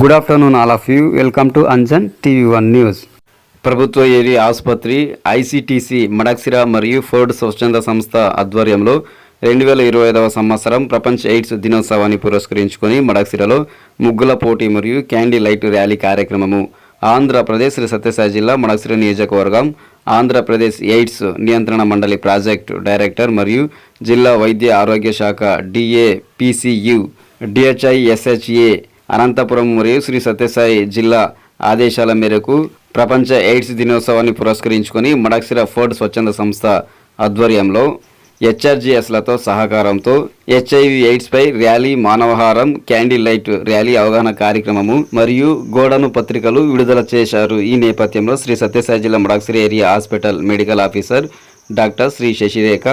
Good afternoon all of you. Welcome to Anjan TV one news. ప్రభుత్వ area ఆసుపత్రి ICTC Madakasira మరియు Ford స్వచ్ఛంద సంస్థ ఆధ్వర్యంలో 2025వ సంవత్సరం ప్రపంచ ఎయిడ్స్ దినోత్సవాన్ని పురస్కరించుకొని మడక్సిరలో ముగ్గుల పోటీ మరియు క్యాండీ లైట్ ర్యాలీ కార్యక్రమము. ఆంధ్రప్రదేశ్ శ్రీ సత్యసాయి జిల్లా మడక్సిర నియోజకవర్గం ఆంధ్రప్రదేశ్ ఎయిడ్స్ నియంత్రణ మండలి ప్రాజెక్టు డైరెక్టర్ మరియు జిల్లా వైద్య ఆరోగ్య శాఖ డిఏపిసియు డిహెచ్ఐఎస్హెచ్ఏ అనంతపురం మరియు శ్రీ సత్యసాయి జిల్లా ఆదేశాల మేరకు ప్రపంచ ఎయిడ్స్ దినోత్సవాన్ని పురస్కరించుకొని మడక్సిర ఫోర్డ్ స్వచ్ఛంద సంస్థ ఆధ్వర్యంలో హెచ్ఆర్జిఎస్లతో సహకారంతో హెచ్ఐవి ఎయిడ్స్పై ర్యాలీ, మానవహారం, క్యాండీ లైట్ ర్యాలీ అవగాహన కార్యక్రమము మరియు గోడను పత్రికలు విడుదల చేశారు. ఈ నేపథ్యంలో శ్రీ సత్యసాయి జిల్లా Madakasira area hospital medical officer doctor Shri Sasirekha,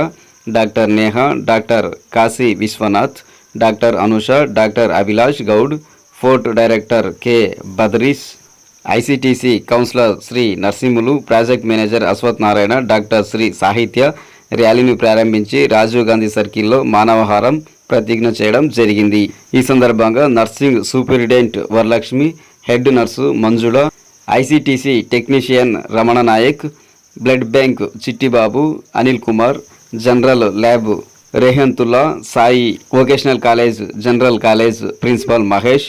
doctor Neha, doctor Kashi Vishwanath, doctor Anusha, doctor Abhilash Goud, Ford director K Badrish, ICTC counsellor Shri Narasimhulu, project manager Ashwath Narayana, doctor Shri Sahitya ర్యాలీని ప్రారంభించి రాజీవ్ గాంధీ సర్కిల్లో మానవహారం ప్రతిజ్ఞ చేయడం జరిగింది. ఈ సందర్భంగా nursing superintendent Varalakshmi, head nurse Manjula, ICTC technician Ramana Naik, blood bank Chittibabu, Anil Kumar, general lab Rahamathulla, Sai vocational college general college principal Mahesh,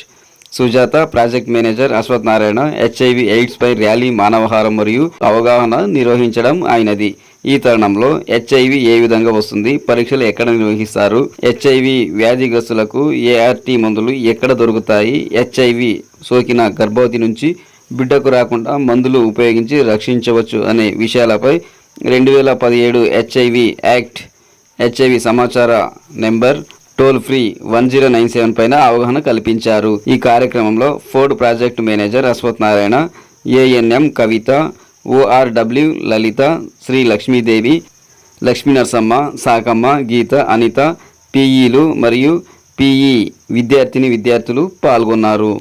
Sujatha, project manager Ashwath Narayana HIV AIDS పై rally, మానవహారం మరియు అవగాహన నిర్వహించడం అయినది. ఈ తరుణంలో హెచ్ఐవి ఏ విధంగా వస్తుంది, పరీక్షలు ఎక్కడ నిర్వహిస్తారు, హెచ్ఐవి వ్యాధిగ్రస్తులకు ఏఆర్టీ మందులు ఎక్కడ దొరుకుతాయి, హెచ్ఐవి సోకిన గర్భవతి నుంచి బిడ్డకు రాకుండా మందులు ఉపయోగించి రక్షించవచ్చు అనే విషయాలపై 2017 హెచ్ఐవి యాక్ట్, హెచ్ఐవి సమాచార నెంబర్, టోల్ ఫ్రీ 1097 పైన అవగాహన కల్పించారు. ఈ కార్యక్రమంలో Ford project manager Ashwath Narayana, ANM Kavitha, ORW Lalitha, Shri Lakshmidevi, Lakshmi Narasamma, Sakamma, Geetha, Anitha, పిఈలు మరియు పిఈ విద్యార్థిని విద్యార్థులు పాల్గొన్నారు.